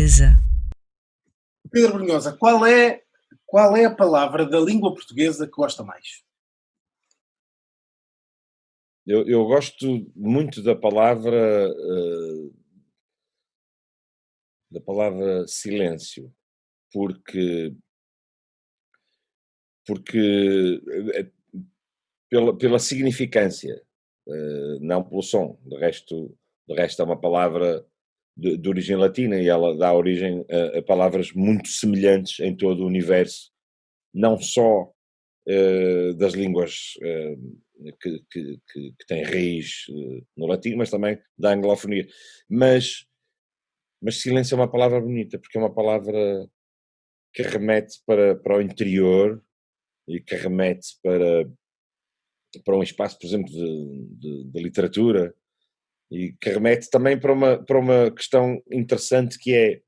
portuguesa. Pedro Brunhosa, qual é a palavra da língua portuguesa que gosta mais? Eu gosto muito da palavra silêncio, porque, porque pela significância, não pelo som. De resto é uma palavra de origem latina e ela dá origem a palavras muito semelhantes em todo o universo, não só das línguas que têm raiz no latim, mas também da anglofonia. Mas silêncio é uma palavra bonita, porque é uma palavra que remete para o interior e que remete para um espaço, por exemplo, de literatura, e que remete também para uma questão interessante que é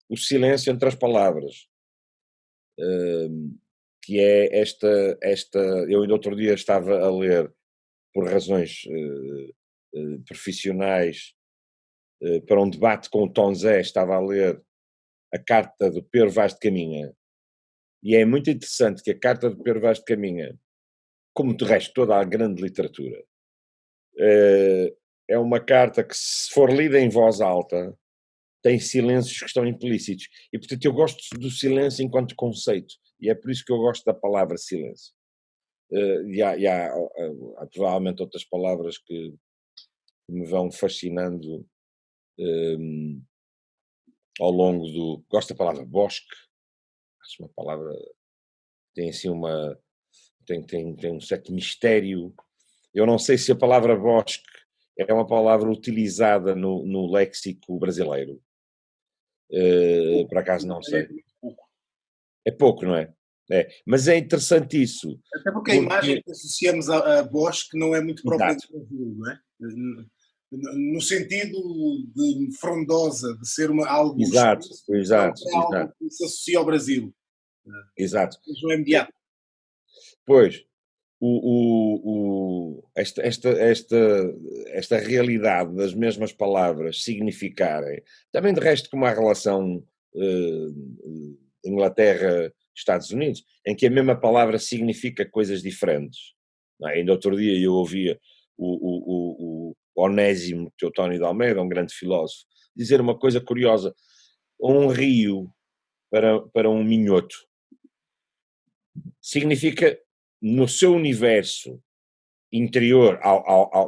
o silêncio entre as palavras, que é eu ainda outro dia estava a ler, por razões profissionais, para um debate com o Tom Zé, estava a ler a carta do Pero Vaz de Caminha, e é muito interessante que a carta do Pero Vaz de Caminha, como de resto toda a grande literatura, é uma carta que, se for lida em voz alta, tem silêncios que estão implícitos. E, portanto, eu gosto do silêncio enquanto conceito. E é por isso que eu gosto da palavra silêncio. Há provavelmente outras palavras que me vão fascinando ao longo do... Gosto da palavra bosque. Acho uma palavra... Tem assim uma... Tem um certo mistério. Eu não sei se a palavra bosque é uma palavra utilizada no léxico brasileiro. Por acaso não sei. É pouco, não é? É. Mas é interessante isso. Até porque a imagem que associamos a bosque não é muito própria do Brasil, não é? No sentido de frondosa, de ser algo... Exato. Algo que se associa ao Brasil. Exato. Mas não é imediato. Pois, esta realidade das mesmas palavras significarem, também de resto como a relação Inglaterra-Estados Unidos, em que a mesma palavra significa coisas diferentes. Não é? Ainda outro dia eu ouvia o Onésimo Teotónio de Almeida, um grande filósofo, dizer uma coisa curiosa: um rio para um minhoto significa, no seu universo interior,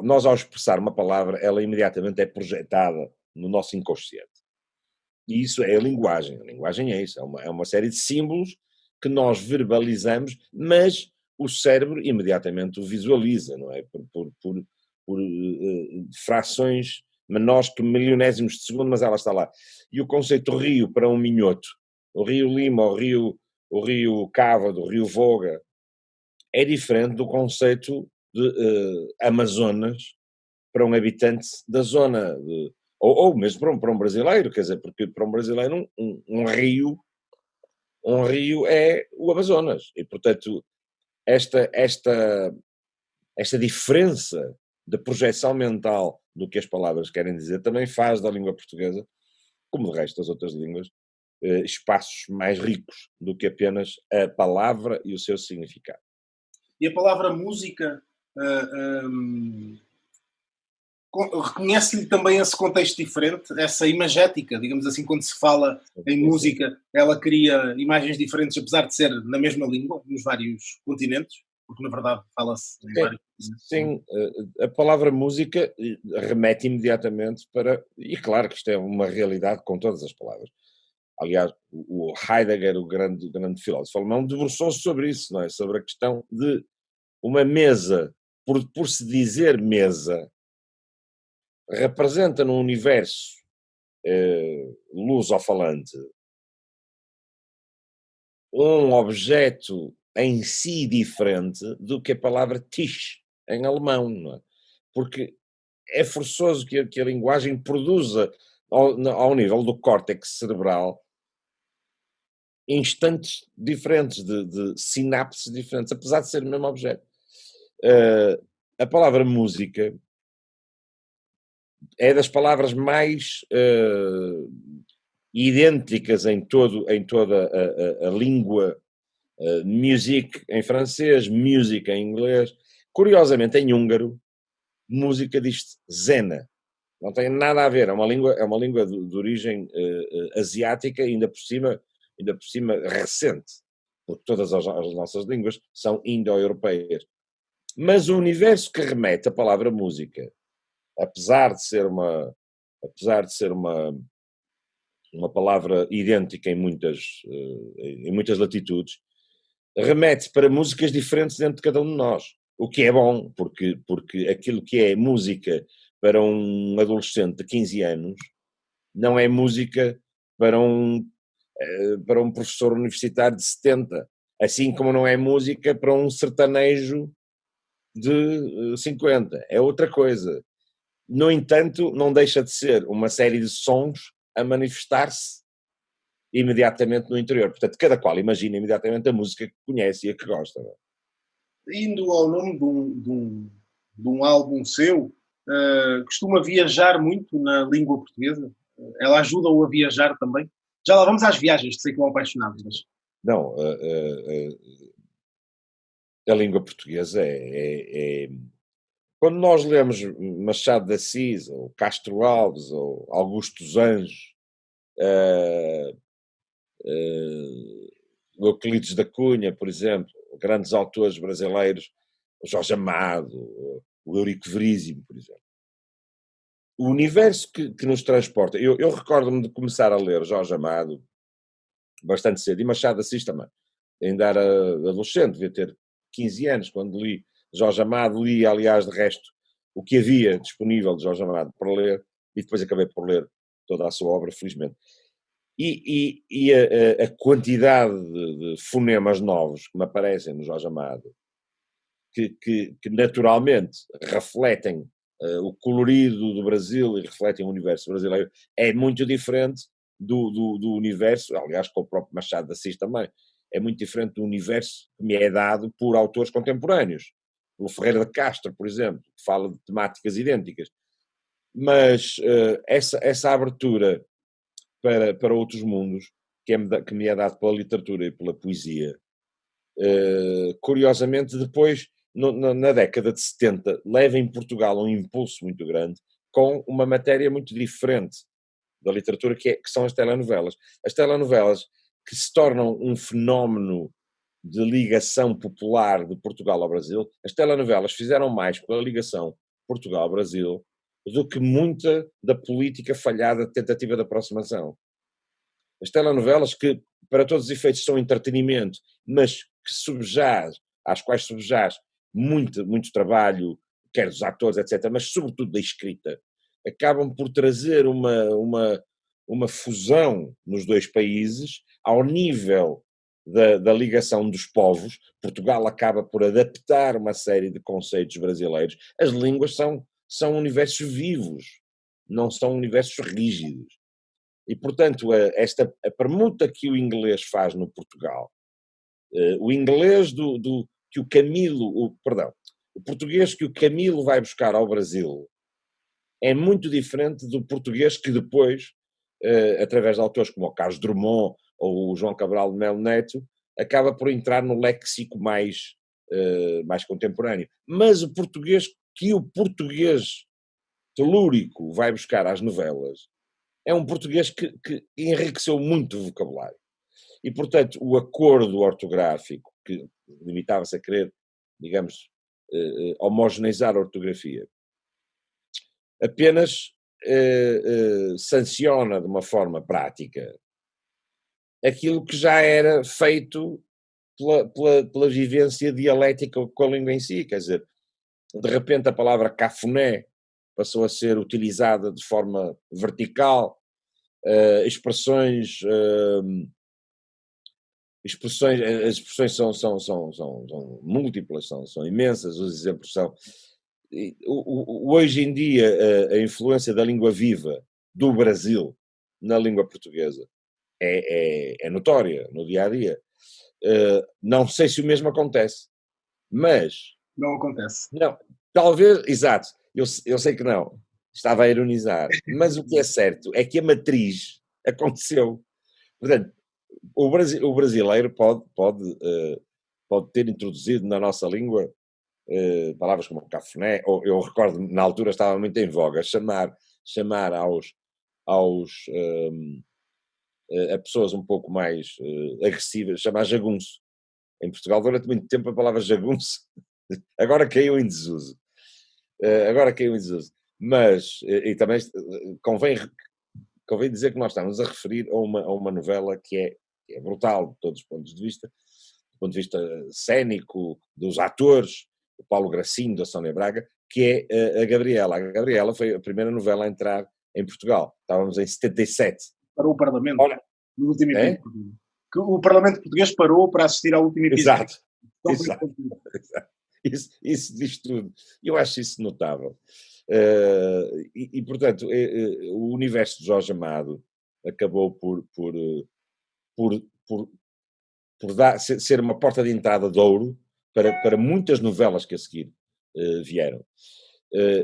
nós ao expressar uma palavra, ela imediatamente é projetada no nosso inconsciente. E isso é a linguagem. A linguagem é isso, é uma série de símbolos que nós verbalizamos, mas o cérebro imediatamente o visualiza, não é? Por frações menores que milionésimos de segundo, mas ela está lá. E o conceito rio para um minhoto, o rio Lima, o rio Cava, o rio Voga, é diferente do conceito de Amazonas para um habitante da zona, ou mesmo para um brasileiro, quer dizer, porque para um brasileiro um rio é o Amazonas, e portanto esta diferença de projeção mental do que as palavras querem dizer também faz da língua portuguesa, como de resto das outras línguas, espaços mais ricos do que apenas a palavra e o seu significado. E a palavra música reconhece-lhe também esse contexto diferente, essa imagética, digamos assim, quando se fala em música, ela cria imagens diferentes, apesar de ser na mesma língua, nos vários continentes, porque na verdade fala-se em vários continentes. Sim, a palavra música remete imediatamente para, e claro que isto é uma realidade com todas as palavras. Aliás, o Heidegger, o grande filósofo alemão, debruçou-se sobre isso, não é? Sobre a questão de uma mesa, por se dizer mesa, representa no universo lusofalante um objeto em si diferente do que a palavra Tisch em alemão, não é? Porque é forçoso que a linguagem produza, ao nível do córtex cerebral, instantes diferentes, de sinapses diferentes, apesar de ser o mesmo objeto. A palavra música é das palavras mais idênticas em toda a língua, music em francês, music em inglês. Curiosamente, em húngaro, música diz-se zena. Não tem nada a ver, é uma língua de origem asiática, ainda por cima recente, porque todas as nossas línguas são indo-europeias. Mas o universo que remete a palavra música, apesar de ser uma palavra idêntica em muitas latitudes, remete para músicas diferentes dentro de cada um de nós. O que é bom, porque aquilo que é música para um adolescente de 15 anos não é música para um professor universitário de 70, assim como não é música para um sertanejo de 50. É outra coisa. No entanto, não deixa de ser uma série de sons a manifestar-se imediatamente no interior. Portanto, cada qual imagina imediatamente a música que conhece e a que gosta. Indo ao nome de um álbum seu, costuma viajar muito na língua portuguesa? Ela ajuda-o a viajar também? Já lá vamos às viagens, que sei que é um apaixonado, mas... Não, a língua portuguesa quando nós lemos Machado de Assis, ou Castro Alves, ou Augusto dos Anjos, Euclides da Cunha, por exemplo, grandes autores brasileiros, o Jorge Amado, o Eurico Veríssimo, por exemplo. O universo que nos transporta... Eu recordo-me de começar a ler Jorge Amado bastante cedo, e Machado de Assis também. Ainda era adolescente, devia ter 15 anos, quando li Jorge Amado, li, aliás, de resto, o que havia disponível de Jorge Amado para ler, e depois acabei por ler toda a sua obra, felizmente. E a quantidade de fonemas novos que me aparecem no Jorge Amado, que naturalmente refletem o colorido do Brasil e refletem o universo brasileiro, é muito diferente do universo, aliás, com o próprio Machado de Assis também, é muito diferente do universo que me é dado por autores contemporâneos. O Ferreira de Castro, por exemplo, que fala de temáticas idênticas. Mas essa abertura para outros mundos, que me é dado pela literatura e pela poesia, curiosamente, depois, na década de 70, leva em Portugal um impulso muito grande, com uma matéria muito diferente da literatura, que são as telenovelas. As telenovelas que se tornam um fenómeno de ligação popular de Portugal ao Brasil, as telenovelas fizeram mais pela ligação Portugal-Brasil do que muita da política falhada de tentativa de aproximação. As telenovelas que, para todos os efeitos, são entretenimento, mas às quais subjaz muito trabalho, quer dos atores, etc., mas sobretudo da escrita, acabam por trazer uma fusão nos dois países ao nível da ligação dos povos. Portugal acaba por adaptar uma série de conceitos brasileiros. As línguas são universos vivos, não são universos rígidos. E, portanto, a permuta que o inglês faz no Portugal, o inglês que o Camilo, o português que o Camilo vai buscar ao Brasil, é muito diferente do português que depois, através de autores como o Carlos Drummond ou o João Cabral de Melo Neto, acaba por entrar no léxico mais contemporâneo. Mas o português que o português telúrico vai buscar às novelas é um português que enriqueceu muito o vocabulário. E, portanto, o acordo ortográfico, que limitava-se a querer, digamos, homogeneizar a ortografia, apenas sanciona de uma forma prática aquilo que já era feito pela vivência dialética com a língua em si. Quer dizer, de repente a palavra cafuné passou a ser utilizada de forma vertical, as expressões são múltiplas, são imensas, os exemplos são... Hoje em dia a influência da língua viva do Brasil na língua portuguesa é notória no dia-a-dia. Não sei se o mesmo acontece, mas... Não acontece. Não, talvez, exato, eu sei que não, estava a ironizar, mas o que é certo é que a matriz Aconteceu. Portanto, o brasileiro pode ter introduzido na nossa língua palavras como cafuné, ou eu recordo, na altura estava muito em voga, chamar aos a pessoas um pouco mais agressivas, chamar jagunço. Em Portugal, durante muito tempo, a palavra jagunço agora caiu em desuso. Agora caiu em desuso. Mas, e também convém dizer que nós estamos a referir a uma novela que é brutal de todos os pontos de vista, do ponto de vista cénico, dos atores, o Paulo Gracinho, da Sónia Braga, que é a Gabriela. A Gabriela foi a primeira novela a entrar em Portugal. Estávamos em 77. Parou o Parlamento Ora, no último é? episódio. Que o Parlamento português parou para assistir ao último episódio. Exato. Exato. Isso diz tudo. Eu acho isso notável. Portanto, o universo de Jorge Amado acabou por, por, ser uma porta de entrada de ouro para muitas novelas que a seguir vieram.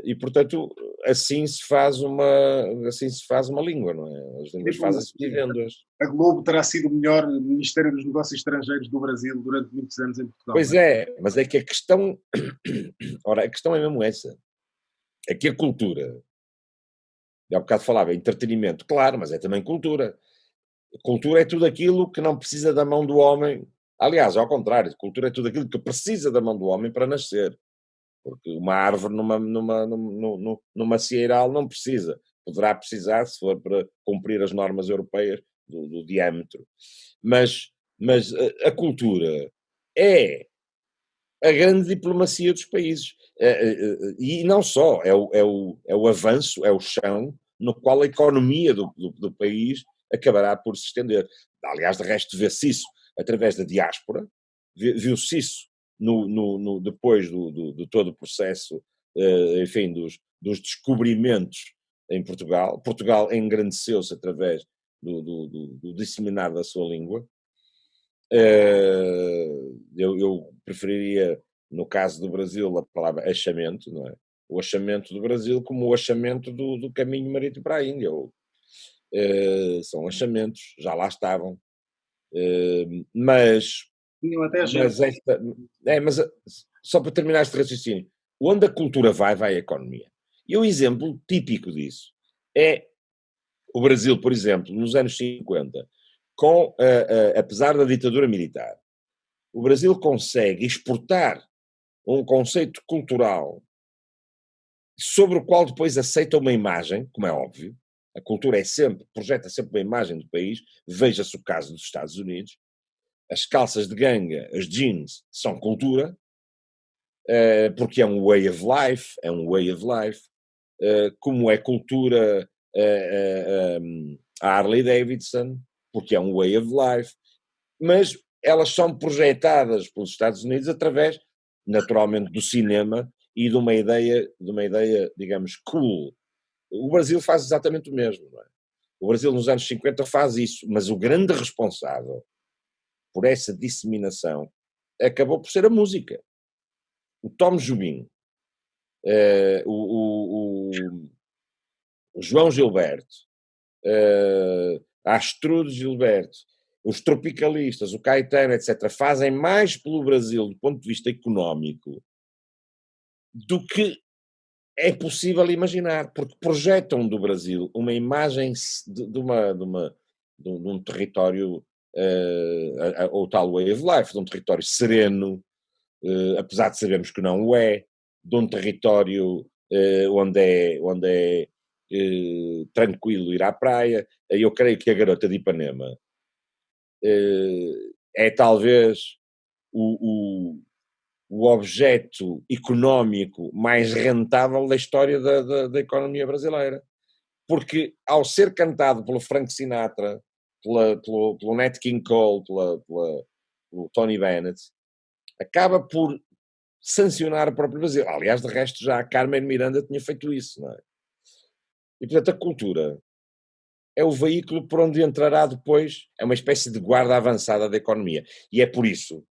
E, portanto, assim se faz uma língua, não é? As línguas fazem-se vivendo-as. A Globo terá sido o melhor Ministério dos Negócios Estrangeiros do Brasil durante muitos anos em Portugal. Pois é, mas é que a questão... Ora, a questão é mesmo essa. É que a cultura... Há bocado falava, entretenimento, claro, mas é também cultura. Cultura é tudo aquilo que não precisa da mão do homem. Aliás, ao contrário, cultura é tudo aquilo que precisa da mão do homem para nascer. Porque uma árvore numa macieral não precisa. Poderá precisar, se for para cumprir as normas europeias do diâmetro. Mas a cultura é a grande diplomacia dos países. E não só, é o avanço, é o chão no qual a economia do país acabará por se estender. Aliás, de resto, vê-se isso através da diáspora, viu-se isso depois de todo o processo, enfim, dos descobrimentos em Portugal. Portugal engrandeceu-se através do disseminar da sua língua. Eu preferiria, no caso do Brasil, a palavra achamento, não é? O achamento do Brasil como o achamento do caminho marítimo para a Índia. São achamentos, já lá estavam. Mas só para terminar este raciocínio, onde a cultura vai a economia. E o exemplo típico disso é o Brasil, por exemplo, nos anos 50, apesar da ditadura militar, o Brasil consegue exportar um conceito cultural sobre o qual depois aceita uma imagem, como é óbvio. A cultura projeta sempre uma imagem do país. Veja-se o caso dos Estados Unidos. As calças de ganga, as jeans, são cultura, porque é um way of life, como é cultura a Harley Davidson, porque é um way of life, mas elas são projetadas pelos Estados Unidos através, naturalmente, do cinema e de uma ideia, digamos, cool. O Brasil faz exatamente o mesmo, não é? O Brasil nos anos 50 faz isso, mas o grande responsável por essa disseminação acabou por ser a música. O Tom Jobim, o João Gilberto, a Astrud Gilberto, os tropicalistas, o Caetano, etc., fazem mais pelo Brasil do ponto de vista económico do que é possível imaginar, porque projetam do Brasil uma imagem de um território, ou tal way of life, de um território sereno, apesar de sabermos que não o é, de um território onde é tranquilo ir à praia. Eu creio que a Garota de Ipanema é talvez o objeto económico mais rentável da história da economia brasileira. Porque ao ser cantado pelo Frank Sinatra, pelo Nat King Cole, pelo Tony Bennett, acaba por sancionar o próprio Brasil. Aliás, de resto, já a Carmen Miranda tinha feito isso, não é? E, portanto, a cultura é o veículo por onde entrará depois, é uma espécie de guarda avançada da economia. E é por isso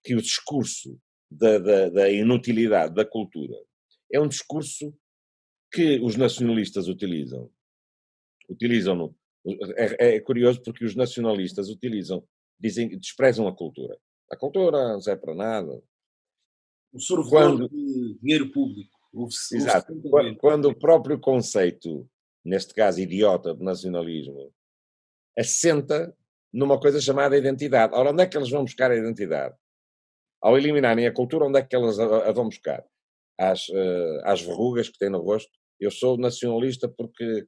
que o discurso da inutilidade da cultura é um discurso que os nacionalistas utilizam. Utilizam-no É curioso porque os nacionalistas desprezam a cultura. A cultura não serve para nada. O sorvedor Quando, de dinheiro público. Houve exato, sempre a ver. quando o próprio conceito, neste caso idiota de nacionalismo, assenta numa coisa chamada identidade. Ora, onde é que eles vão buscar a identidade? Ao eliminarem a cultura, onde é que eles a vão buscar? Às verrugas que têm no rosto. Eu sou nacionalista porque,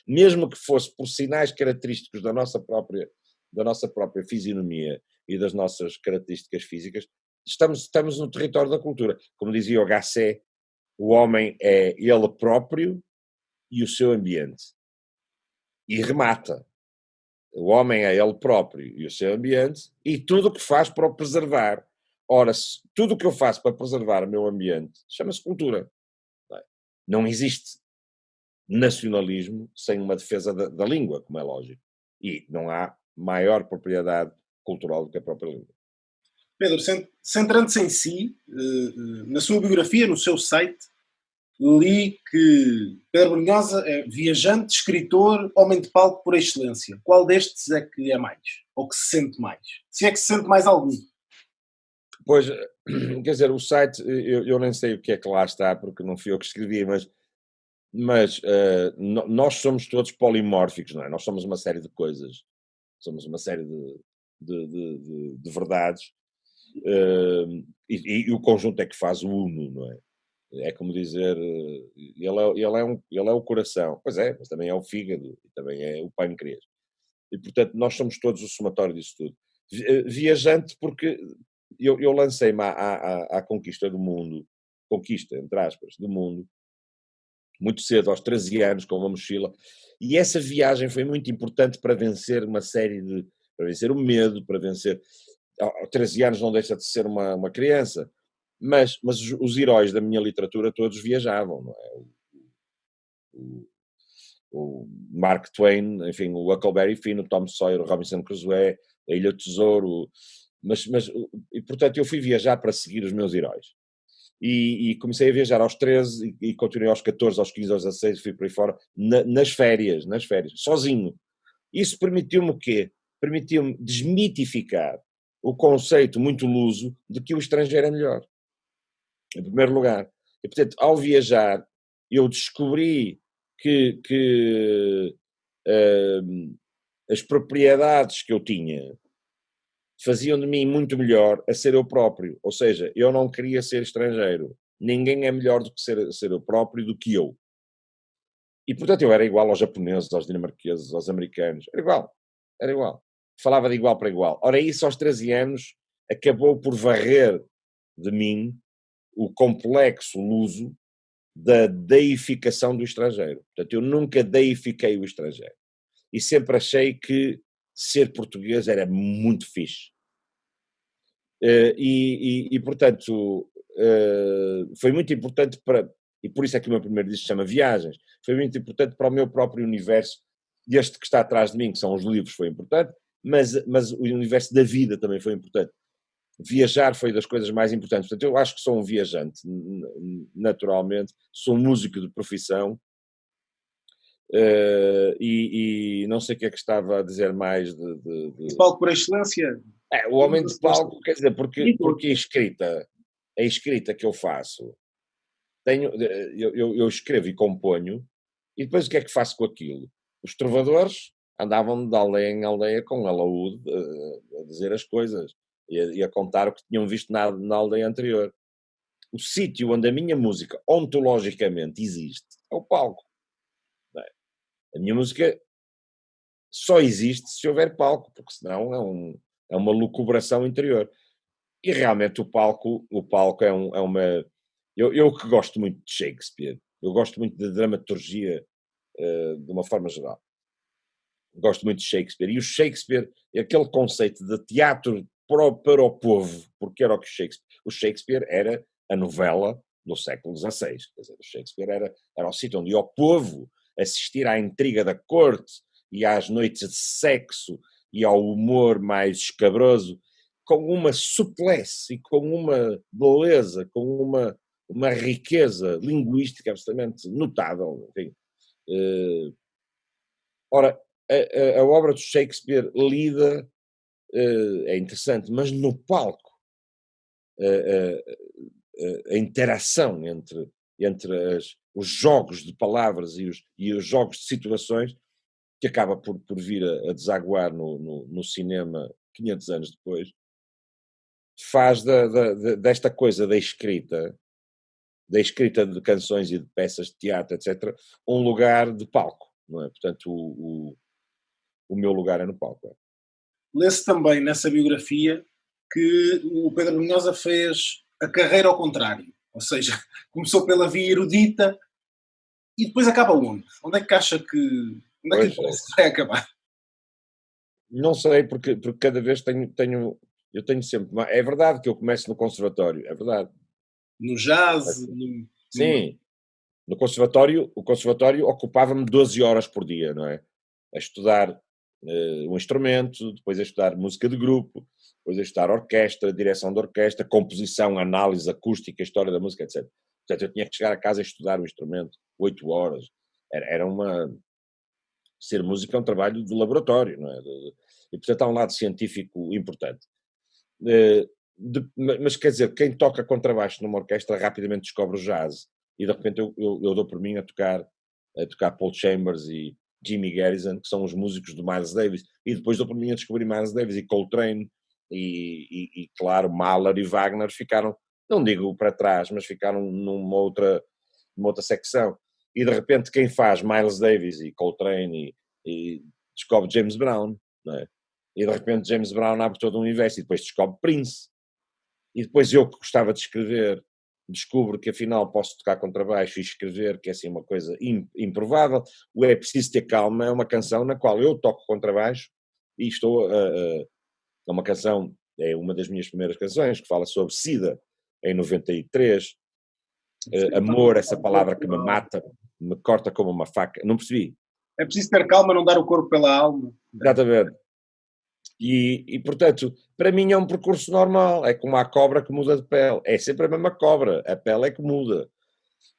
mesmo que fosse por sinais característicos da nossa própria fisionomia e das nossas características físicas, estamos no território da cultura. Como dizia o Gasset, o homem é ele próprio e o seu ambiente. E remata. O homem é ele próprio e o seu ambiente e tudo o que faz para o preservar. Ora, tudo o que eu faço para preservar o meu ambiente chama-se cultura. Não existe nacionalismo sem uma defesa da língua, como é lógico. E não há maior propriedade cultural do que a própria língua. Pedro, centrando-se em si, na sua biografia, no seu site, li que Pedro Brunhosa é viajante, escritor, homem de palco por excelência. Qual destes é que é mais? Ou que se sente mais? Se é que se sente mais algum? Pois, quer dizer, o site, eu nem sei o que é que lá está, porque não fui eu que escrevi, mas nós somos todos polimórficos, não é? Nós somos uma série de coisas, somos uma série de verdades, e o conjunto é que faz o uno, não é? É como dizer, ele é o coração, pois é, mas também é o fígado, e também é o pâncreas. E, portanto, nós somos todos o somatório disso tudo. Viajante porque eu lancei-me à conquista do mundo, conquista, entre aspas, do mundo, muito cedo, aos 13 anos, com uma mochila, e essa viagem foi muito importante para vencer uma série para vencer o medo, para vencer, aos 13 anos não deixa de ser uma criança, mas os heróis da minha literatura todos viajavam, não é? O Mark Twain, enfim, o Huckleberry Finn, o Tom Sawyer, o Robinson Crusoe, a Ilha do Tesouro, e portanto eu fui viajar para seguir os meus heróis. E comecei a viajar aos 13 e continuei aos 14, aos 15, aos 16, fui por aí fora, nas férias, sozinho. Isso permitiu-me o quê? Permitiu-me desmitificar o conceito muito luso de que o estrangeiro é melhor, em primeiro lugar. E, portanto, ao viajar, eu descobri que as propriedades que eu tinha faziam de mim muito melhor a ser eu próprio. Ou seja, eu não queria ser estrangeiro. Ninguém é melhor do que ser eu próprio do que eu. E, portanto, eu era igual aos japoneses, aos dinamarqueses, aos americanos. Era igual. Era igual. Falava de igual para igual. Ora, isso aos 13 anos acabou por varrer de mim o complexo luso da deificação do estrangeiro. Portanto, eu nunca deifiquei o estrangeiro. E sempre achei que ser português era muito fixe. Portanto, foi muito importante e por isso é que o meu primeiro disco se chama Viagens, foi muito importante para o meu próprio universo, este que está atrás de mim, que são os livros, foi importante, mas o universo da vida também foi importante. Viajar foi das coisas mais importantes. Portanto, eu acho que sou um viajante, naturalmente, sou um músico de profissão, e não sei o que é que estava a dizer mais De palco por excelência. o homem de palco, quer dizer, porque a escrita que eu faço, eu escrevo e componho, e depois o que é que faço com aquilo? Os trovadores andavam de aldeia em aldeia com alaúde a dizer as coisas e a contar o que tinham visto na aldeia anterior. O sítio onde a minha música ontologicamente existe é o palco. Não é? A minha música só existe se houver palco, porque senão é uma lucubração interior. E realmente o palco é uma... Eu que gosto muito de Shakespeare, eu gosto muito da dramaturgia de uma forma geral. Gosto muito de Shakespeare. E o Shakespeare, aquele conceito de teatro para o povo, porque era o que o Shakespeare era a novela do século XVI. Quer dizer, o Shakespeare era o sítio onde ia o povo assistir à intriga da corte e às noites de sexo e ao humor mais escabroso, com uma suplesse e com uma beleza, com uma riqueza linguística absolutamente notável. Enfim. Ora, a obra do Shakespeare lida é interessante, mas no palco a interação entre os jogos de palavras e os jogos de situações, que acaba por vir a desaguar no cinema 500 anos depois, faz desta coisa da escrita de canções e de peças de teatro, etc., um lugar de palco, não é? Portanto, o meu lugar é no palco. Lê-se também nessa biografia que o Pedro Brunhosa fez a carreira ao contrário, ou seja, começou pela via erudita e depois acaba onde? Onde é que acha que... Onde é que lhe Pois, parece que vai acabar? não sei, porque cada vez eu tenho sempre... É verdade que eu começo no conservatório, é verdade. No jazz? No... Sim, no conservatório, o conservatório ocupava-me 12 horas por dia, não é? A estudar um instrumento, depois a estudar música de grupo, depois a estudar orquestra, direção de orquestra, composição, análise acústica, história da música, etc. Portanto, eu tinha que chegar a casa e estudar o instrumento 8 horas. Era uma... Ser músico é um trabalho de laboratório, não é? E, portanto, há um lado científico importante. Mas quer dizer, quem toca contrabaixo numa orquestra rapidamente descobre o jazz e de repente eu dou por mim a tocar Paul Chambers e Jimmy Garrison, que são os músicos do Miles Davis, e depois dou por mim a descobrir Miles Davis e Coltrane e claro, Mahler e Wagner ficaram, não digo para trás, mas ficaram numa outra secção. E de repente quem faz Miles Davis e Coltrane e descobre James Brown, não é? E de repente James Brown abre todo um universo e depois descobre Prince. E depois eu que gostava de escrever, descubro que afinal posso tocar contrabaixo e escrever, que é assim uma coisa improvável. O É Preciso Ter Calma é uma canção na qual eu toco contrabaixo e estou é uma canção, é uma das minhas primeiras canções, que fala sobre SIDA, em 93. Amor, essa palavra que me mata, me corta como uma faca. Não percebi. É preciso ter calma, não dar o corpo pela alma. Exatamente. E, portanto, para mim é um percurso normal, é como a cobra que muda de pele, é sempre a mesma cobra, a pele é que muda.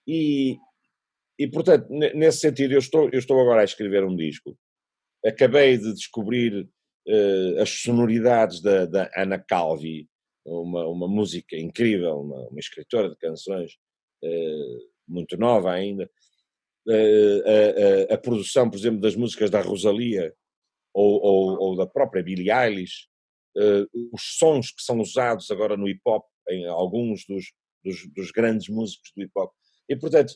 E portanto, nesse sentido, eu estou agora a escrever um disco, acabei de descobrir as sonoridades da Ana Calvi, uma música incrível, uma escritora de canções muito nova ainda, a produção, por exemplo, das músicas da Rosalía, ou da própria Billie Eilish, os sons que são usados agora no hip-hop, em alguns dos grandes músicos do hip-hop. E, portanto,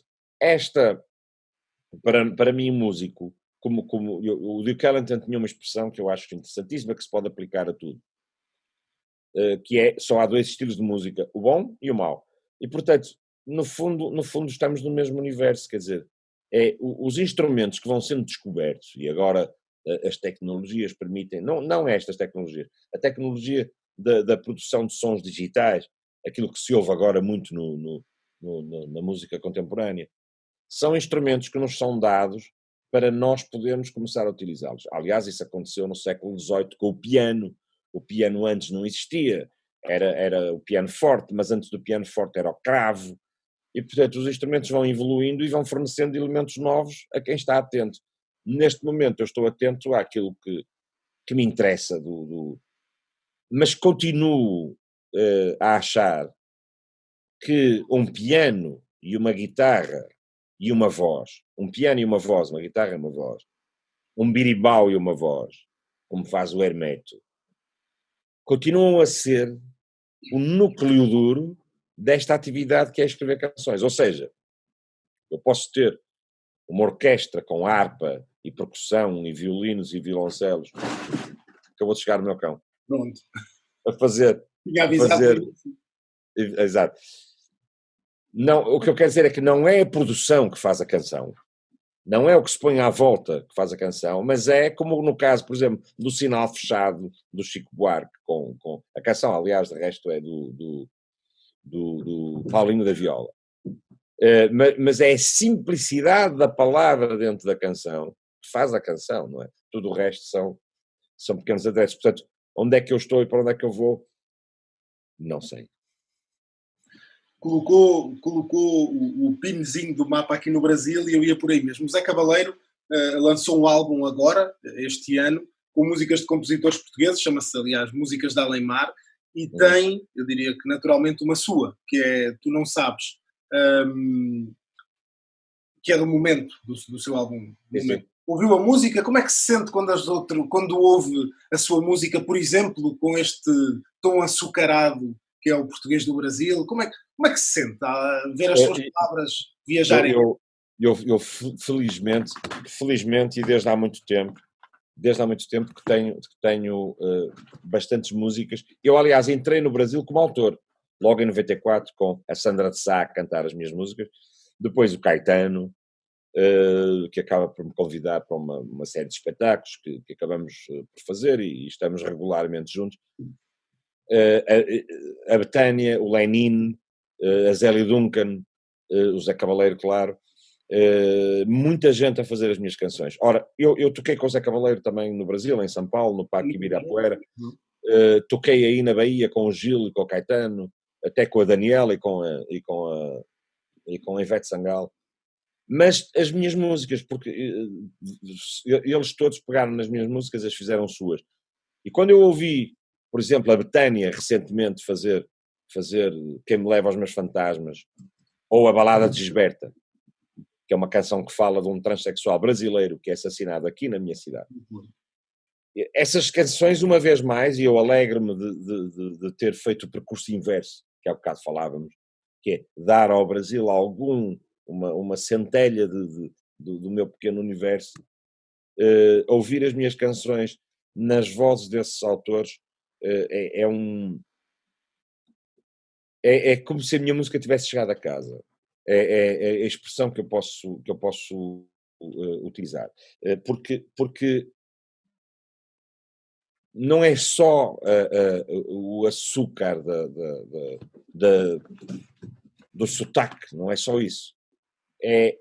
para mim, músico, o Duke Ellington tinha uma expressão que eu acho interessantíssima, que se pode aplicar a tudo, que é, só há dois estilos de música, o bom e o mau. E, portanto, no fundo estamos no mesmo universo, quer dizer, os instrumentos que vão sendo descobertos, e agora as tecnologias permitem, não estas tecnologias, a tecnologia da produção de sons digitais, aquilo que se ouve agora muito na música contemporânea, são instrumentos que nos são dados para nós podermos começar a utilizá-los. Aliás, isso aconteceu no século XVIII com o piano. O piano antes não existia, era o piano forte, mas antes do piano forte era o cravo. E, portanto, os instrumentos vão evoluindo e vão fornecendo elementos novos a quem está atento. Neste momento eu estou atento àquilo que me interessa, mas continuo a achar que um piano e uma guitarra e uma voz, um piano e uma voz, uma guitarra e uma voz, um birimbau e uma voz, como faz o Hermeto, continuam a ser o núcleo duro desta atividade que é escrever canções. Ou seja, eu posso ter uma orquestra com harpa e percussão e violinos e violoncelos, acabou de chegar o meu cão, Pronto. a fazer... Tinha avisado. Exato. Não, o que eu quero dizer é que não é a produção que faz a canção, não é o que se põe à volta que faz a canção, mas é como no caso, por exemplo, do Sinal Fechado do Chico Buarque, com a canção, aliás, de resto é do Paulinho da Viola. Mas é a simplicidade da palavra dentro da canção que faz a canção, não é? Tudo o resto são pequenos adereços. Portanto, onde é que eu estou e para onde é que eu vou? Não sei. Colocou o pinzinho do mapa aqui no Brasil e eu ia por aí mesmo. O Zé Cabaleiro lançou um álbum agora, este ano, com músicas de compositores portugueses, chama-se, aliás, Músicas da Alemar, e tem, eu diria que naturalmente, uma sua, que é Tu Não Sabes, que é do momento, do seu álbum. Momento. Ouviu a música? Como é que se sente quando ouve a sua música, por exemplo, com este tom açucarado que é o português do Brasil? Como é que se sente a ver as suas palavras viajarem? Eu felizmente, e desde há muito tempo que tenho bastantes músicas. Eu, aliás, entrei no Brasil como autor, logo em 94, com a Sandra de Sá a cantar as minhas músicas, depois o Caetano, que acaba por me convidar para uma série de espetáculos que acabamos por fazer e estamos regularmente juntos. A Betânia, o Lenin, a Zélia Duncan, o Zé Cabaleiro, claro. Muita gente a fazer as minhas canções. Ora, eu toquei com o Zé Cabaleiro também no Brasil, em São Paulo, no Parque Ibirapuera. Toquei aí na Bahia com o Gil e com o Caetano, até com a Daniela e com a Ivete Sangalo. Mas as minhas músicas, porque eles todos pegaram nas minhas músicas e as fizeram suas. E quando eu ouvi, por exemplo, a Betânia recentemente fazer Quem Me Leva aos Meus Fantasmas, ou a Balada de Gisberta, que é uma canção que fala de um transexual brasileiro que é assassinado aqui na minha cidade. Essas canções, uma vez mais, e eu alegro-me de ter feito o percurso inverso, que há bocado falávamos, que é dar ao Brasil uma centelha do meu pequeno universo, ouvir as minhas canções nas vozes desses autores, é como se a minha música tivesse chegado a casa. É a expressão que eu posso utilizar. Porque não é só o açúcar do sotaque, não é só isso. É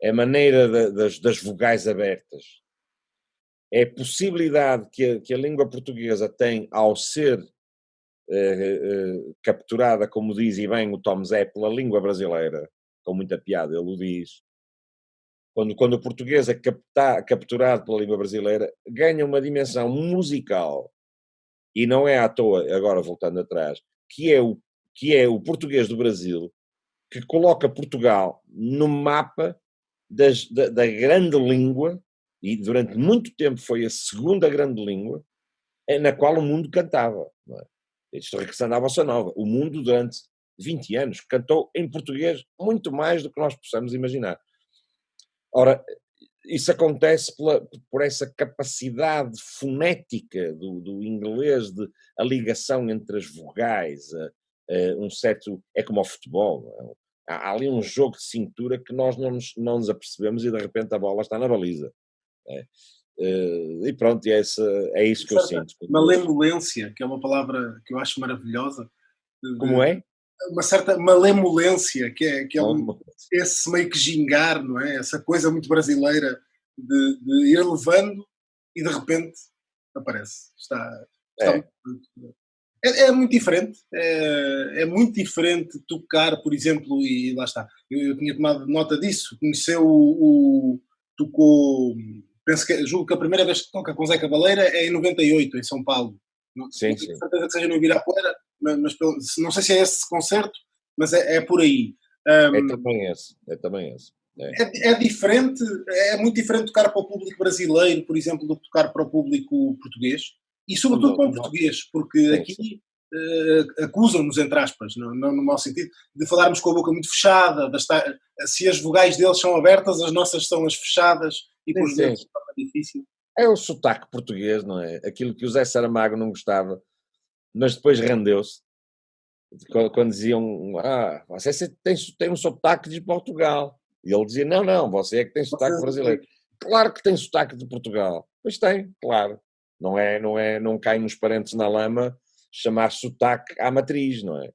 a maneira das vogais abertas. É a possibilidade que a língua portuguesa tem ao ser capturada, como diz e bem o Tom Zé, pela língua brasileira, com muita piada ele o diz. Quando o português é capturado pela língua brasileira, ganha uma dimensão musical, e não é à toa, agora voltando atrás, que é o português do Brasil, que coloca Portugal no mapa da grande língua, e durante muito tempo foi a segunda grande língua, na qual o mundo cantava. Não é? Estou regressando à Bossa Nova. O mundo, durante 20 anos, cantou em português muito mais do que nós possamos imaginar. Ora, isso acontece por essa capacidade fonética do inglês, a ligação entre as vogais, um certo... É como ao futebol, não é? Há ali um jogo de cintura que nós não nos apercebemos e de repente a bola está na baliza. É? E pronto, é isso que eu sinto. Malemolência, que é uma palavra que eu acho maravilhosa. Como é? Uma certa malemolência, que é esse meio que gingar, não é? Essa coisa muito brasileira de ir levando e de repente aparece. É muito diferente. É muito diferente tocar, por exemplo, e lá está. Eu tinha tomado nota disso. Conheceu tocou. Julgo que a primeira vez que toca com Zé Cabaleira é em 98, em São Paulo. Não tenho certeza que seja no Ibirapuera, mas não sei se é esse concerto, mas é por aí. É também esse. É diferente, é muito diferente tocar para o público brasileiro, por exemplo, do que tocar para o público português, e sobretudo para o português, porque aqui acusam-nos, entre aspas, não no mau sentido, de falarmos com a boca muito fechada, se as vogais deles são abertas, as nossas são as fechadas, e por vezes torna difícil. É o sotaque português, não é? Aquilo que o Zé Saramago não gostava, mas depois rendeu-se. Quando diziam, você tem um sotaque de Portugal. E ele dizia, não, você é que tem sotaque brasileiro. Claro que tem sotaque de Portugal. Pois tem, claro. Não cai nos parentes na lama chamar sotaque à matriz, não é?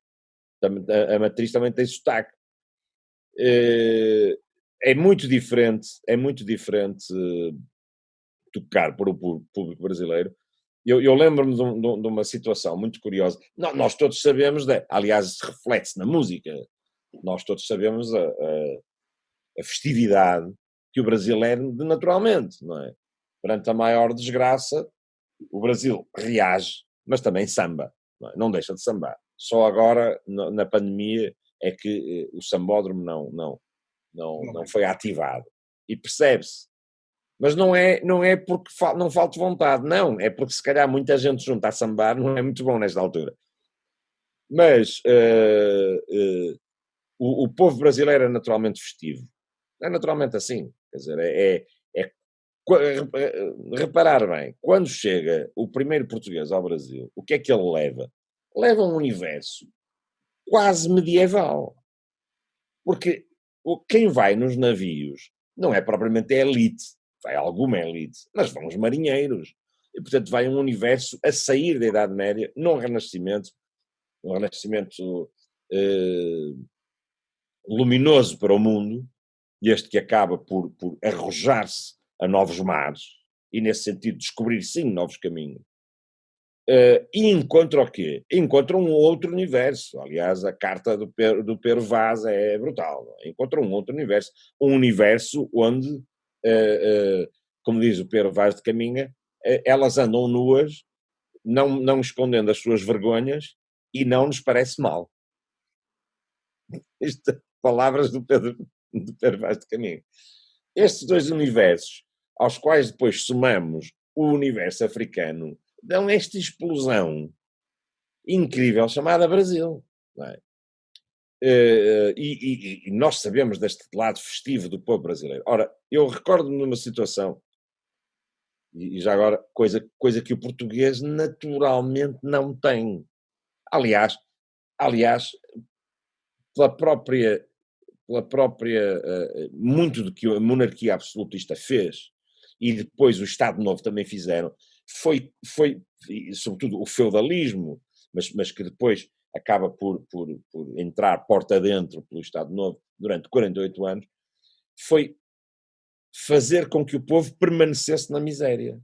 A matriz também tem sotaque. É muito diferente tocar para o público brasileiro. Eu lembro-me de uma situação muito curiosa. Nós todos sabemos, aliás, reflete-se na música, nós todos sabemos a festividade que o Brasil é naturalmente, não é? Perante a maior desgraça, o Brasil reage, mas também samba, não deixa de sambar. Só agora, na pandemia, é que o sambódromo não foi ativado. E percebe-se. Mas não é porque não falta vontade, não. É porque se calhar muita gente junta a sambar não é muito bom nesta altura. Mas o povo brasileiro é naturalmente festivo. É naturalmente assim. Quer dizer, reparar bem, quando chega o primeiro português ao Brasil, o que é que ele leva? Leva um universo quase medieval. Porque quem vai nos navios não é propriamente a elite, vai alguma elite, mas vão os marinheiros. E, portanto, vai um universo a sair da Idade Média, num renascimento luminoso para o mundo, este que acaba por arrojar-se a novos mares, e nesse sentido descobrir sim novos caminhos. E encontra o quê? Encontra um outro universo. Aliás, a carta do Pero Vaz é brutal. Encontra um outro universo. Um universo onde, como diz o Pero Vaz de Caminha, elas andam nuas, não escondendo as suas vergonhas, e não nos parece mal. Isto, palavras do Pero Vaz de Caminha. Estes dois universos, aos quais depois somamos o universo africano, dão esta explosão incrível chamada Brasil. Não é? E nós sabemos deste lado festivo do povo brasileiro. Ora, eu recordo-me de uma situação, e já agora, coisa que o português naturalmente não tem. Aliás, pela própria muito do que a monarquia absolutista fez, e depois o Estado Novo também fizeram, foi sobretudo o feudalismo, mas que depois acaba por entrar porta dentro pelo Estado Novo durante 48 anos, foi fazer com que o povo permanecesse na miséria,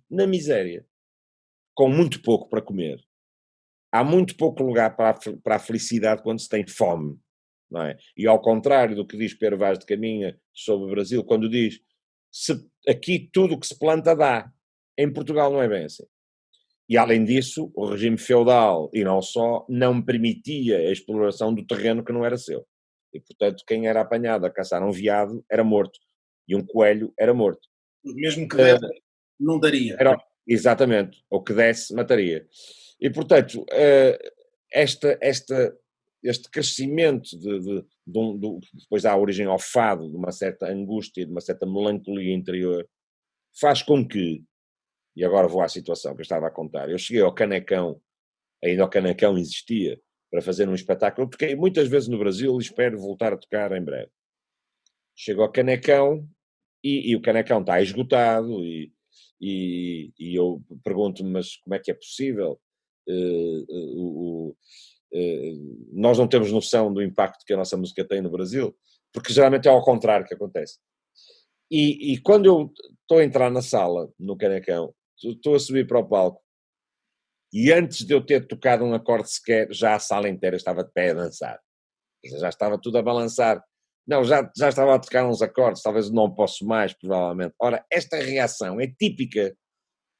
com muito pouco para comer. Há muito pouco lugar para a felicidade quando se tem fome. Não é? E ao contrário do que diz Pero Vaz de Caminha sobre o Brasil, quando diz aqui tudo o que se planta dá, em Portugal não é bem assim. E além disso, o regime feudal, e não só, não permitia a exploração do terreno que não era seu. E portanto quem era apanhado a caçar um veado era morto, e um coelho era morto. Mesmo que desse, não daria. Exatamente, o que desse mataria. E portanto, este crescimento depois dá origem ao fado, de uma certa angústia, de uma certa melancolia interior, faz com que, e agora vou à situação que eu estava a contar, eu cheguei ao Canecão, ainda o Canecão existia, para fazer um espetáculo, eu toquei muitas vezes no Brasil e espero voltar a tocar em breve. Chego ao Canecão e o Canecão está esgotado e eu pergunto-me, mas como é que é possível? Nós não temos noção do impacto que a nossa música tem no Brasil, porque geralmente é ao contrário que acontece. E quando eu estou a entrar na sala, no Canecão, estou a subir para o palco, e antes de eu ter tocado um acorde sequer, já a sala inteira estava de pé a dançar. Já estava tudo a balançar. Não, já estava a tocar uns acordes, talvez não posso mais, provavelmente. Ora, esta reação é típica.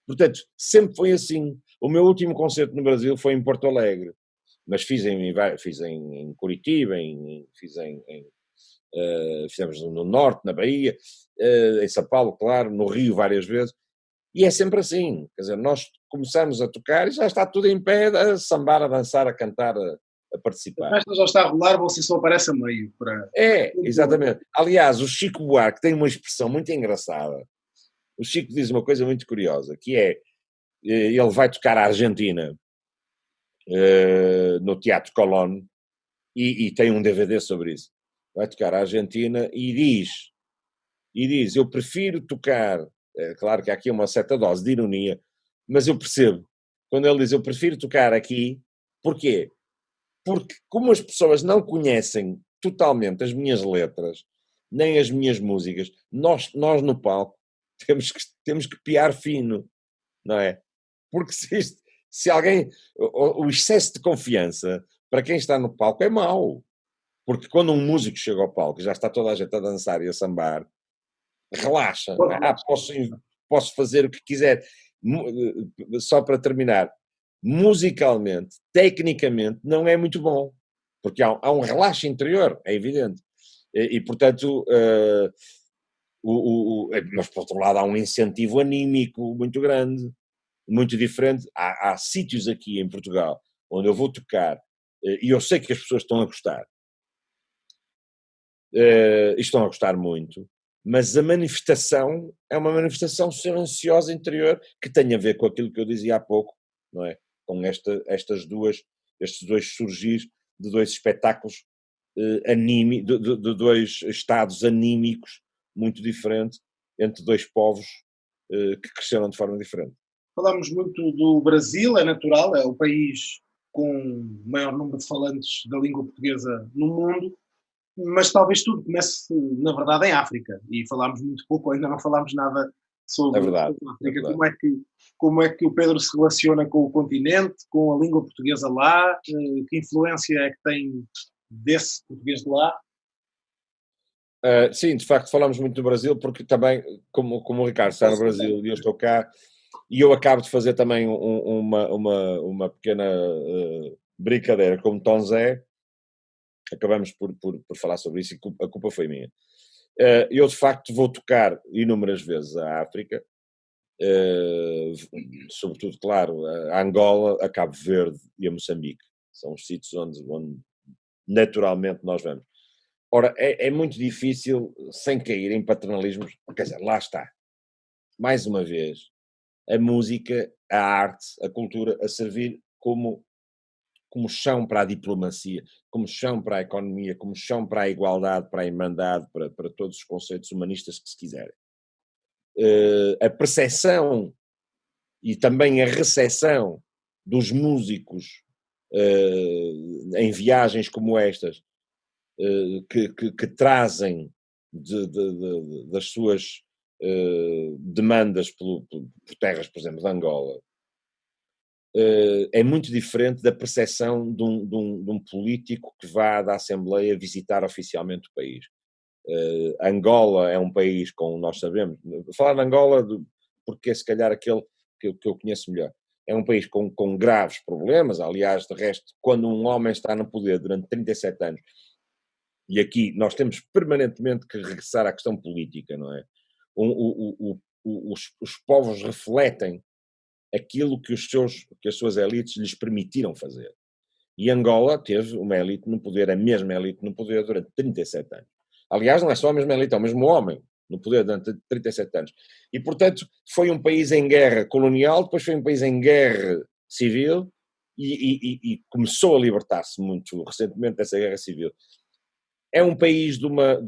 Portanto, sempre foi assim. O meu último concerto no Brasil foi em Porto Alegre, mas fiz em Curitiba, fizemos no Norte, na Bahia, em São Paulo, claro, no Rio várias vezes, e é sempre assim. Quer dizer, nós começamos a tocar e já está tudo em pé, a sambar, a dançar, a cantar, a participar. A festa já está a rolar, você só aparece a meio. Exatamente. Aliás, o Chico Buarque tem uma expressão muito engraçada. O Chico diz uma coisa muito curiosa, que é, ele vai tocar à Argentina, no Teatro Colón, e tem um DVD sobre isso. Vai tocar à Argentina e diz, eu prefiro tocar, claro que há aqui uma certa dose de ironia, mas eu percebo, quando ele diz, eu prefiro tocar aqui, porquê? Porque como as pessoas não conhecem totalmente as minhas letras, nem as minhas músicas, nós no palco temos que piar fino, não é? Porque se alguém... O excesso de confiança, para quem está no palco, é mau. Porque quando um músico chega ao palco, já está toda a gente a dançar e a sambar, relaxa, não é? Posso fazer o que quiser. Só para terminar, musicalmente, tecnicamente, não é muito bom, porque há um relaxo interior, é evidente. Portanto, mas por outro lado há um incentivo anímico muito grande, muito diferente. Há sítios aqui em Portugal onde eu vou tocar e eu sei que as pessoas estão a gostar, e estão a gostar muito, mas a manifestação é uma manifestação silenciosa interior que tem a ver com aquilo que eu dizia há pouco, não é? Com estes dois surgir de dois espetáculos de dois estados anímicos muito diferentes entre dois povos que cresceram de forma diferente. Falamos muito do Brasil, é natural, é o país com o maior número de falantes da língua portuguesa no mundo, mas talvez tudo comece, na verdade, em África. E falámos muito pouco, ainda não falámos nada É sobre verdade, é África. verdade. Como é que o Pedro se relaciona com o continente, com a língua portuguesa lá? Que influência é que tem desse português de lá? Sim, de facto, falamos muito do Brasil, porque também, como o Ricardo está no Brasil e eu estou cá, e eu acabo de fazer também uma pequena brincadeira com o Tom Zé, acabamos por falar sobre isso e a culpa foi minha. Eu, de facto, vou tocar inúmeras vezes a África, sobretudo, claro, a Angola, a Cabo Verde e a Moçambique. São os sítios onde naturalmente nós vamos. Ora, é muito difícil, sem cair em paternalismos, quer dizer, lá está. Mais uma vez, a música, a arte, a cultura a servir como chão para a diplomacia, como chão para a economia, como chão para a igualdade, para a irmandade, para todos os conceitos humanistas que se quiserem. A percepção e também a recepção dos músicos em viagens como estas, que trazem das suas demandas por terras, por exemplo, de Angola, é muito diferente da percepção de um político que vá da Assembleia visitar oficialmente o país. Angola é um país com, nós sabemos, falar de Angola porque é se calhar aquele que eu conheço melhor. É um país com graves problemas, aliás, de resto, quando um homem está no poder durante 37 anos, e aqui nós temos permanentemente que regressar à questão política, não é? Os povos refletem aquilo que as suas elites lhes permitiram fazer. E Angola teve uma elite no poder, a mesma elite no poder durante 37 anos. Aliás, não é só a mesma elite, é o mesmo homem no poder durante 37 anos. E, portanto, foi um país em guerra colonial, depois foi um país em guerra civil e começou a libertar-se muito recentemente dessa guerra civil. É um país de uma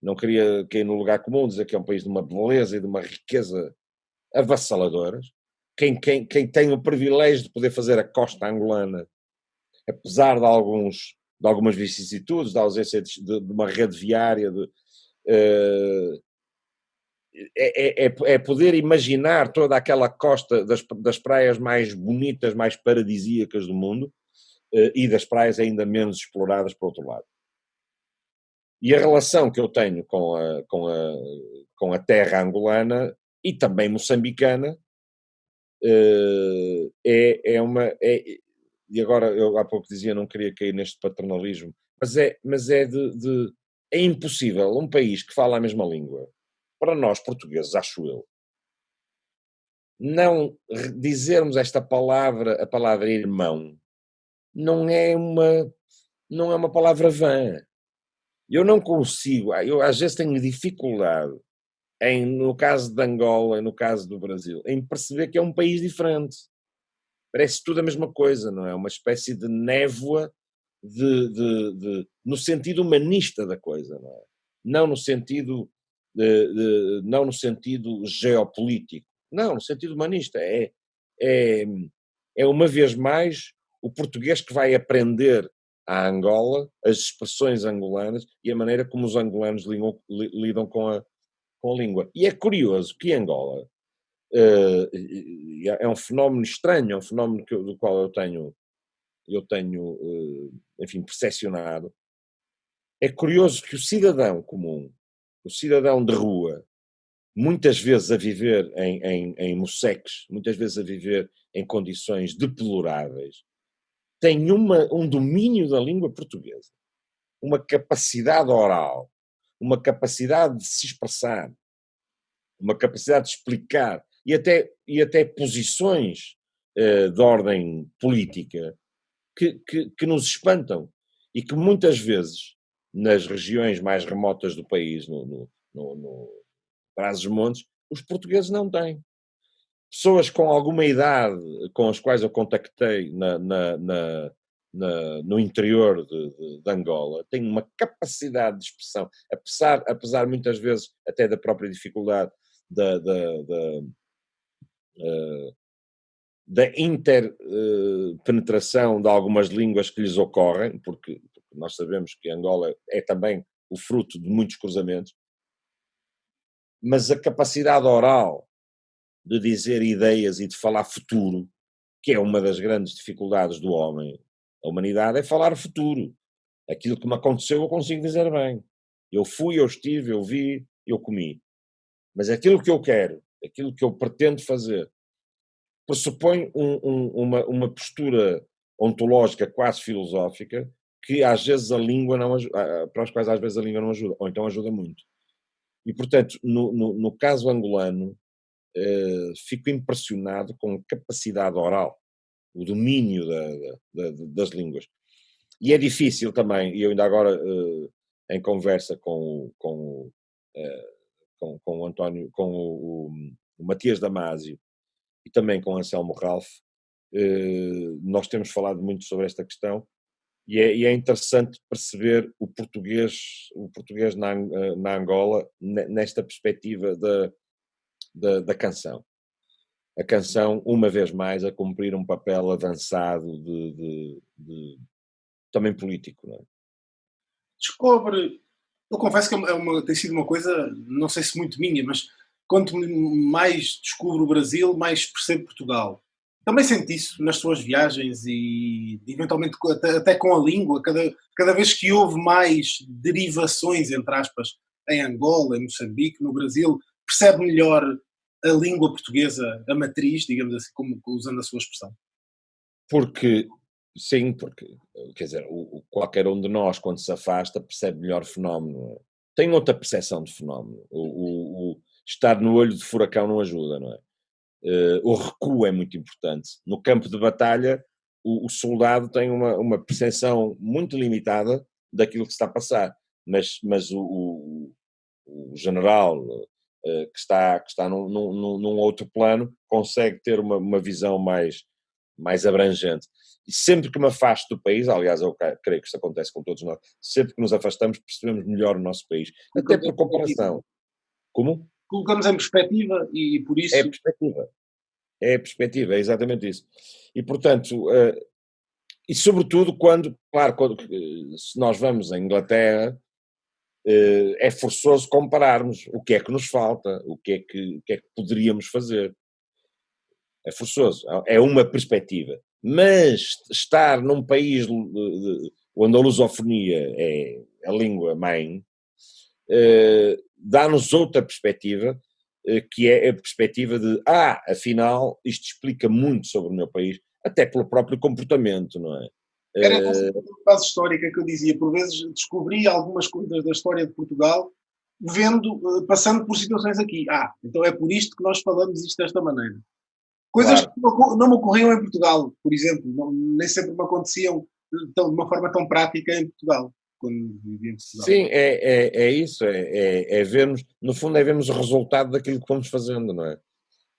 não queria cair no lugar comum, dizer que é um país de uma beleza e de uma riqueza avassaladoras. Quem tem o privilégio de poder fazer a costa angolana, apesar de algumas vicissitudes, da ausência de uma rede viária, é poder imaginar toda aquela costa das praias mais bonitas, mais paradisíacas do mundo, e das praias ainda menos exploradas por outro lado. E a relação que eu tenho com a terra angolana e também moçambicana e agora eu há pouco dizia não queria cair neste paternalismo, mas é impossível um país que fala a mesma língua, para nós portugueses, acho eu, não dizermos esta palavra, a palavra irmão, não é uma palavra vã. Eu não consigo, eu às vezes tenho dificuldade no caso de Angola e no caso do Brasil, em perceber que é um país diferente. Parece tudo a mesma coisa, não é? Uma espécie de névoa no sentido humanista da coisa, não é? Não no sentido, não no sentido geopolítico, não, no sentido humanista. É, é uma vez mais o português que vai aprender a Angola, as expressões angolanas e a maneira como os angolanos lidam com a língua. E é curioso que Angola é um fenómeno estranho, é um fenómeno do qual eu tenho enfim, percepcionado, é curioso que o cidadão comum, o cidadão de rua, muitas vezes a viver em mosseques, muitas vezes a viver em condições deploráveis, tem um domínio da língua portuguesa, uma capacidade oral, uma capacidade de se expressar, uma capacidade de explicar e até posições de ordem política que nos espantam e que muitas vezes nas regiões mais remotas do país, no Trás-os-Montes, os portugueses não têm. Pessoas com alguma idade com as quais eu contactei no interior de Angola têm uma capacidade de expressão, apesar muitas vezes até da própria dificuldade da interpenetração de algumas línguas que lhes ocorrem, porque nós sabemos que Angola é também o fruto de muitos cruzamentos, mas a capacidade oral de dizer ideias e de falar futuro, que é uma das grandes dificuldades do homem, da humanidade, é falar futuro. Aquilo que me aconteceu eu consigo dizer bem. Eu fui, eu estive, eu vi, eu comi. Mas aquilo que eu quero, aquilo que eu pretendo fazer, pressupõe uma postura ontológica quase filosófica que às vezes a língua não ajuda, para os quais às vezes a língua não ajuda, ou então ajuda muito. E portanto, no caso angolano, fico impressionado com a capacidade oral, o domínio das línguas. E é difícil também, e eu ainda agora, em conversa com o António, com o Matias Damasio e também com o Anselmo Ralph, nós temos falado muito sobre esta questão e é interessante perceber o português na Angola nesta perspectiva da canção. A canção, uma vez mais, a cumprir um papel avançado também político, não é? Descobre, eu confesso que tem sido uma coisa, não sei se muito minha, mas quanto mais descubro o Brasil, mais percebo Portugal. Também senti isso nas suas viagens e eventualmente até com a língua, cada vez que houve mais derivações, entre aspas, em Angola, em Moçambique, no Brasil, percebe melhor a língua portuguesa, a matriz, digamos assim, como usando a sua expressão. Sim, porque, quer dizer, qualquer um de nós, quando se afasta, percebe melhor o fenómeno. Não é? Tem outra percepção de fenómeno. Estar no olho de furacão não ajuda, não é? O recuo é muito importante. No campo de batalha, o soldado tem uma percepção muito limitada daquilo que se está a passar, mas o general que está num outro plano consegue ter uma visão mais abrangente. E sempre que me afasto do país, aliás, eu creio que isso acontece com todos nós, sempre que nos afastamos percebemos melhor o nosso país, até por comparação. Como? Colocamos em perspectiva e por isso... É a perspectiva, é exatamente isso. E, portanto, e sobretudo quando se nós vamos à Inglaterra, é forçoso compararmos o que é que nos falta, o que é que poderíamos fazer. É forçoso, é uma perspectiva. Mas estar num país onde a lusofonia é a língua mãe, dá-nos outra perspectiva, que é a perspectiva de, afinal, isto explica muito sobre o meu país, até pelo próprio comportamento, não é? Era essa fase histórica que eu dizia, por vezes descobri algumas coisas da história de Portugal passando por situações aqui. Então é por isto que nós falamos isto desta maneira. Coisas que não me ocorriam em Portugal, por exemplo, nem sempre me aconteciam de uma forma tão prática em Portugal, quando vivia em Portugal. Sim, é isso, é vermos, no fundo é vermos o resultado daquilo que vamos fazendo, não é?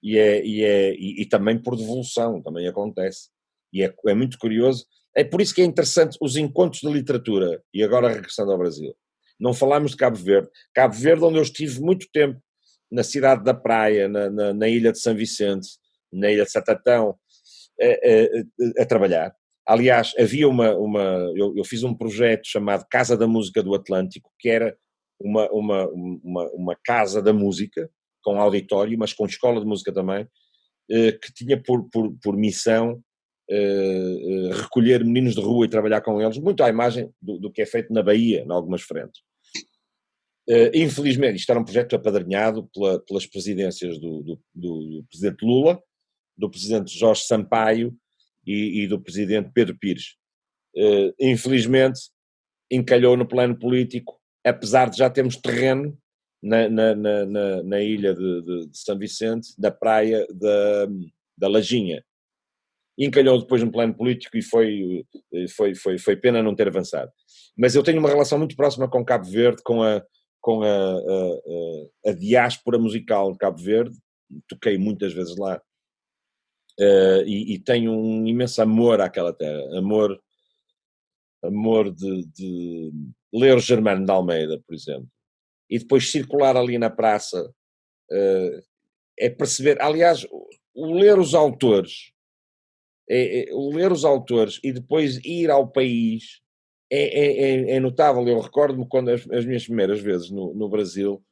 E também por devolução, também acontece. E é muito curioso. É por isso que é interessante os encontros de literatura, e agora regressando ao Brasil. Não falámos de Cabo Verde. Cabo Verde, onde eu estive muito tempo, na cidade da Praia, na ilha de São Vicente, na ilha de Satatão, a trabalhar. Aliás, havia eu fiz um projeto chamado Casa da Música do Atlântico, que era uma casa da música, com auditório, mas com escola de música também, que tinha por missão recolher meninos de rua e trabalhar com eles, muito à imagem do que é feito na Bahia, em algumas frentes. Infelizmente, isto era um projeto apadrinhado pelas presidências do presidente Lula, do presidente Jorge Sampaio e do presidente Pedro Pires. Infelizmente, encalhou no plano político, apesar de já termos terreno na ilha de São Vicente, na praia da Lajinha. Encalhou depois no plano político e foi pena não ter avançado. Mas eu tenho uma relação muito próxima com Cabo Verde, com a diáspora musical de Cabo Verde, toquei muitas vezes lá, e tenho um imenso amor àquela terra, amor de ler o Germano de Almeida, por exemplo, e depois circular ali na praça, é perceber, aliás, o ler os autores, o ler os autores e depois ir ao país é notável. Eu recordo-me quando as minhas primeiras vezes no Brasil,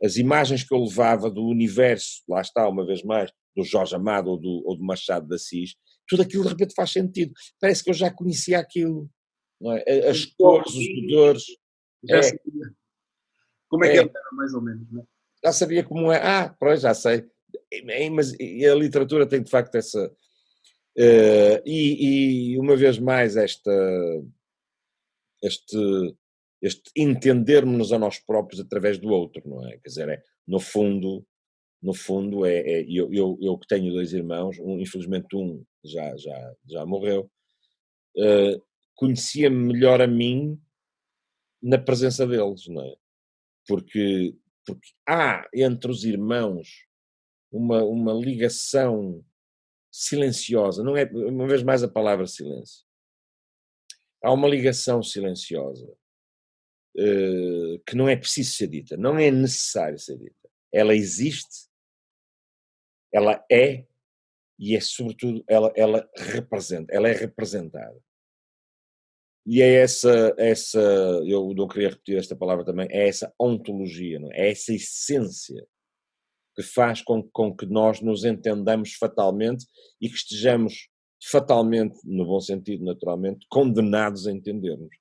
as imagens que eu levava do universo, lá está, uma vez mais, do Jorge Amado ou do Machado de Assis, tudo aquilo de repente faz sentido. Parece que eu já conhecia aquilo. Não é? As cores, os odores. Já sabia. Como é que era, mais ou menos, não é? Já sabia como é. Pois, já sei. Mas a literatura tem de facto essa... e uma vez mais este entendermos a nós próprios através do outro, não é? Quer dizer, no fundo eu que tenho 2 irmãos, infelizmente um já morreu, conhecia-me melhor a mim na presença deles, não é? Porque há entre os irmãos uma ligação silenciosa, não é, uma vez mais, a palavra silêncio. Há uma ligação silenciosa que não é preciso ser dita, não é necessário ser dita. Ela existe, ela é, e é sobretudo, ela representa, ela é representada. E é essa, eu não queria repetir esta palavra também, é essa ontologia, não é? É essa essência que faz com que nós nos entendamos fatalmente e que estejamos fatalmente, no bom sentido, naturalmente, condenados a entendermos.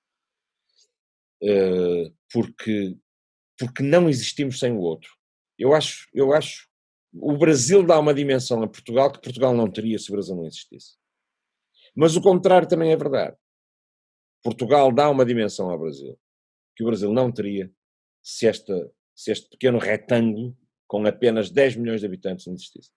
Porque não existimos sem o outro. Eu acho, o Brasil dá uma dimensão a Portugal que Portugal não teria se o Brasil não existisse. Mas o contrário também é verdade. Portugal dá uma dimensão ao Brasil que o Brasil não teria se este pequeno retângulo com apenas 10 milhões de habitantes não existisse.